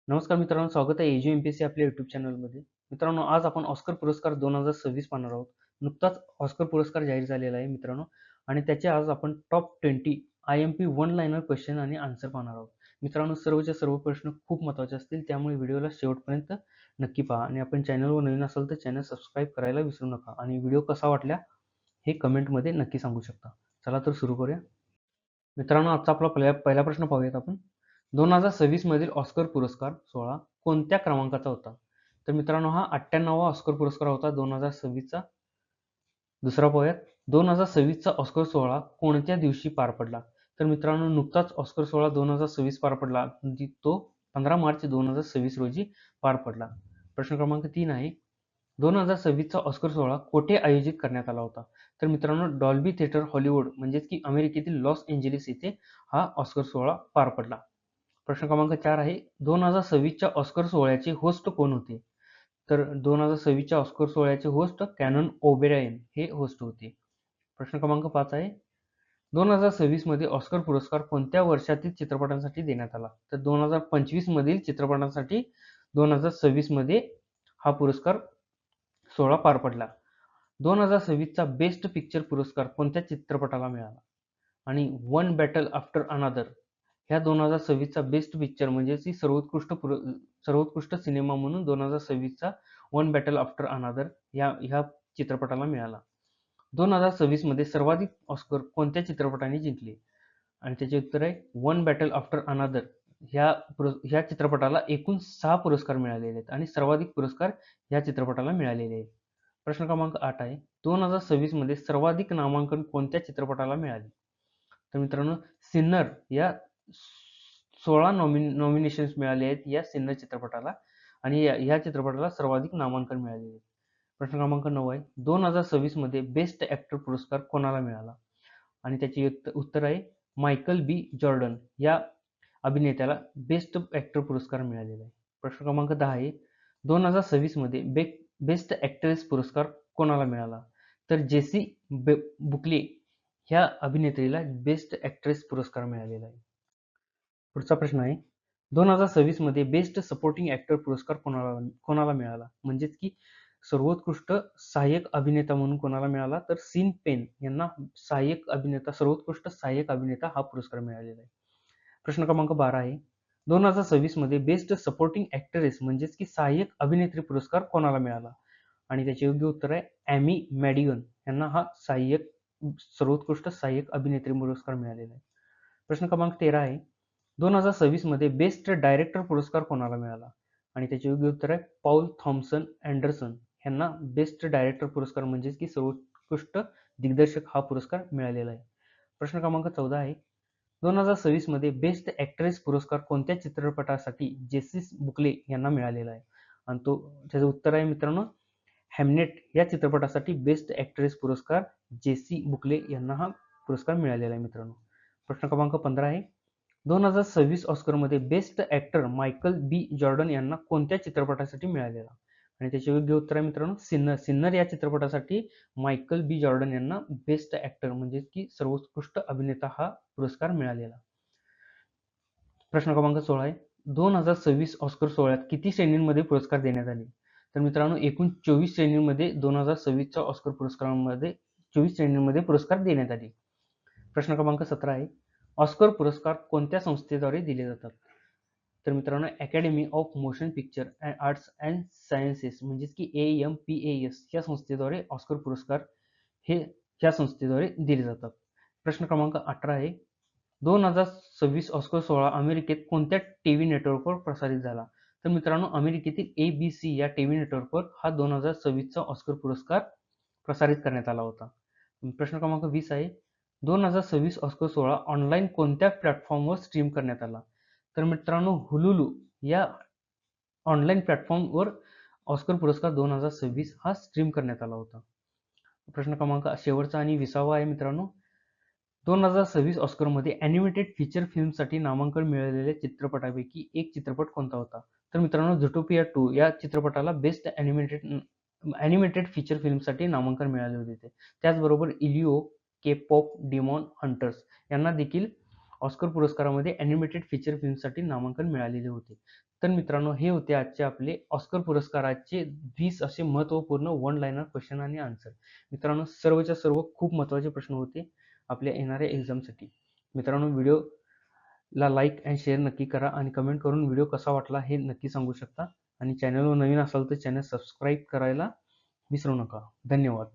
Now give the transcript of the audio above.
नमस्कार मित्रांनो, स्वागत आहे एजू एमपीएससी आपल्या यूट्यूब चॅनलमध्ये. मित्रांनो, आज आपण ऑस्कर पुरस्कार 2026 पाहणार आहोत. नुकताच ऑस्कर पुरस्कार जाहीर झालेला आहे मित्रांनो, आणि त्याचे आज आपण top 20 IMP one liner question आणि आन्सर पाहणार आहोत. मित्रांनो, सर्वच्या सर्व प्रश्न खूप महत्त्वाचे असतील, त्यामुळे व्हिडिओला शेवटपर्यंत नक्की पहा. आणि आपण चॅनलवर नवीन असाल तर चॅनल सबस्क्राईब करायला विसरू नका. आणि व्हिडिओ कसा वाटला हे कमेंटमध्ये नक्की सांगू शकता. चला तर सुरू करूया. मित्रांनो, आजचा आपला पहिला प्रश्न पाहूयात आपण. 2026 मधील ऑस्कर पुरस्कार सोहळा कोणत्या क्रमांकाचा होता? तर मित्रांनो, हा 98वा ऑस्कर पुरस्कार होता 2026चा. दुसरा पाहूयात. 2026चा ऑस्कर सोहळा कोणत्या दिवशी पार पडला? तर मित्रांनो, नुकताच ऑस्कर सोहळा 2026 पार पडला. तो 15 मार्च 2026 रोजी पार पडला. प्रश्न क्रमांक 3 आहे. 2026चा ऑस्कर सोहळा कोठे आयोजित करण्यात आला होता? तर मित्रांनो, डॉल्बी थिएटर हॉलिवूड म्हणजेच की अमेरिकेतील लॉस एंजेलिस येथे हा ऑस्कर सोहळा पार पडला. प्रश्न क्रमांक 4 आहे. 2026च्या ऑस्कर सोहळ्याचे होस्ट कोण होते? तर 2026च्या ऑस्कर सोहळ्याचे होस्ट कॅनन ओबेरायन हे होस्ट होते. प्रश्न क्रमांक 5 आहे. 2026 मध्ये ऑस्कर पुरस्कार कोणत्या वर्षातील चित्रपटांसाठी देण्यात आला? तर 2025 मधील चित्रपटांसाठी 2026 मध्ये हा पुरस्कार सोहळा पार पडला. 2026चा बेस्ट पिक्चर पुरस्कार कोणत्या चित्रपटाला मिळाला? आणि वन बॅटल आफ्टर अनादर ह्या 2026चा बेस्ट पिक्चर म्हणजे की सर्वोत्कृष्ट सिनेमा म्हणून 2026चा वन बॅटल आफ्टर अनादर ह्या चित्रपटाला मिळाला. 2026 मध्ये सर्वाधिक ऑस्कर कोणत्या चित्रपटाने जिंकले? आणि त्याचे उत्तर आहे वन बॅटल आफ्टर अनादर. ह्या चित्रपटाला एकूण 6 पुरस्कार मिळालेले आहेत आणि सर्वाधिक पुरस्कार ह्या चित्रपटाला मिळालेले आहेत. प्रश्न क्रमांक 8 आहे. 2026 मध्ये सर्वाधिक नामांकन कोणत्या चित्रपटाला मिळाले? तर मित्रांनो, सिन्नर या 16 नॉमिनेशन्स मिळाले आहेत या सिन्नर चित्रपटाला, आणि या चित्रपटाला सर्वाधिक नामांकन मिळालेले आहे. प्रश्न क्रमांक 9 आहे. 2026 मध्ये बेस्ट ऍक्टर पुरस्कार कोणाला मिळाला? आणि त्याचे उत्तर आहे मायकल बी जॉर्डन या अभिनेत्याला बेस्ट ऍक्टर पुरस्कार मिळालेला आहे. प्रश्न क्रमांक 10 आहे. 2026 मध्ये बेस्ट ऍक्ट्रेस पुरस्कार कोणाला मिळाला? तर जेसी बुकले ह्या अभिनेत्रीला बेस्ट ऍक्ट्रेस पुरस्कार मिळालेला आहे. पुढचा प्रश्न आहे. 2026 मध्ये बेस्ट सपोर्टिंग ऍक्टर पुरस्कार कोणाला मिळाला? म्हणजेच की सर्वोत्कृष्ट सहाय्यक अभिनेता म्हणून कोणाला मिळाला? तर सीन पेन यांना सर्वोत्कृष्ट सहाय्यक अभिनेता हा पुरस्कार मिळालेला आहे. प्रश्न क्रमांक 12 आहे. 2026 मध्ये बेस्ट सपोर्टिंग ऍक्ट्रेस म्हणजेच की सहाय्यक अभिनेत्री पुरस्कार कोणाला मिळाला? आणि त्याचे योग्य उत्तर आहे ॲमी मॅडिगन यांना हा सर्वोत्कृष्ट सहाय्यक अभिनेत्री पुरस्कार मिळालेला आहे. प्रश्न क्रमांक 13 आहे. 2026 मध्ये बेस्ट डायरेक्टर पुरस्कार कोणाला मिळाला? आणि त्याचे योग्य उत्तर आहे पॉल थॉम्सन अँडरसन यांना बेस्ट डायरेक्टर पुरस्कार म्हणजेच की सर्वोत्कृष्ट दिग्दर्शक हा पुरस्कार मिळालेला आहे. प्रश्न क्रमांक 14 आहे. 2026 मध्ये बेस्ट ऍक्ट्रेस पुरस्कार कोणत्या चित्रपटासाठी जेसिस बुकले यांना मिळालेला आहे? आणि त्याचं उत्तर आहे मित्रांनो हॅमनेट या चित्रपटासाठी बेस्ट ऍक्ट्रेस पुरस्कार जेसी बुकले यांना हा पुरस्कार मिळालेला आहे मित्रांनो. प्रश्न क्रमांक 15 आहे. 2026 ऑस्करमध्ये बेस्ट ऍक्टर मायकल बी जॉर्डन यांना कोणत्या चित्रपटासाठी मिळालेला? आणि त्याचे योग्य उत्तर आहे मित्रांनो सिन्नर या चित्रपटासाठी मायकल बी जॉर्डन यांना बेस्ट ऍक्टर म्हणजे की सर्वोत्कृष्ट अभिनेता हा पुरस्कार मिळालेला. प्रश्न क्रमांक 16 आहे. 2026 ऑस्कर सोहळ्यात किती श्रेणींमध्ये पुरस्कार देण्यात आले? तर मित्रांनो, एकूण 24 श्रेणींमध्ये 2026च्या ऑस्कर पुरस्कारांमध्ये 24 श्रेणींमध्ये पुरस्कार देण्यात आले. प्रश्न क्रमांक 17 आहे. ऑस्कर पुरस्कार कोणत्या संस्थेद्वारे दिले जातात? तर मित्रांनो, academy of motion picture arts and sciences म्हणजेच की AMPAS या संस्थेद्वारे ऑस्कर पुरस्कार ह्या संस्थेद्वारे दिले जातात. प्रश्न क्रमांक 18 आहे. 2026 ऑस्कर सोहळा अमेरिकेत कोणत्या टीव्ही नेटवर्कवर प्रसारित झाला? तर मित्रांनो, अमेरिकेतील ABC या टीव्ही नेटवर्कवर हा 2026चा ऑस्कर पुरस्कार प्रसारित करण्यात आला होता. प्रश्न क्रमांक 20 आहे. 2026 ऑस्कर सोहळा ऑनलाईन कोणत्या प्लॅटफॉर्मवर स्ट्रीम करण्यात आला? तर मित्रांनो, हुलुलू या ऑनलाईन प्लॅटफॉर्मवर ऑस्कर पुरस्कार 2026 हा स्ट्रीम करण्यात आला होता. प्रश्न क्रमांक शेवटचा आणि 20वा आहे मित्रांनो. 2026 ऑस्करमध्ये ॲनिमेटेड फीचर फिल्मसाठी नामांकन मिळालेल्या चित्रपटापैकी एक चित्रपट कोणता होता? तर मित्रांनो, झुटोपिया 2 या चित्रपटाला बेस्ट ॲनिमेटेड फीचर फिल्मसाठी नामांकन मिळाले होते. त्याचबरोबर इलिओ के-पॉप डिमॉन हंटर्स यांना देखील ऑस्कर पुरस्कारामध्ये ॲनिमेटेड फीचर फिल्मसाठी नामांकन मिळालेले होते. तर मित्रांनो, हे होते आजचे आपले ऑस्कर पुरस्काराचे 20 असे महत्त्वपूर्ण वन लाइनर क्वेश्चन आणि आन्सर. मित्रांनो, सर्वच्या सर्व खूप महत्त्वाचे प्रश्न होते आपल्या येणाऱ्या एक्झामसाठी. मित्रांनो, व्हिडिओला लाईक अँड शेअर नक्की करा आणि कमेंट करून व्हिडिओ कसा वाटला हे नक्की सांगू शकता. आणि चॅनलवर नवीन असाल तर चॅनल सबस्क्राईब करायला विसरू नका. धन्यवाद.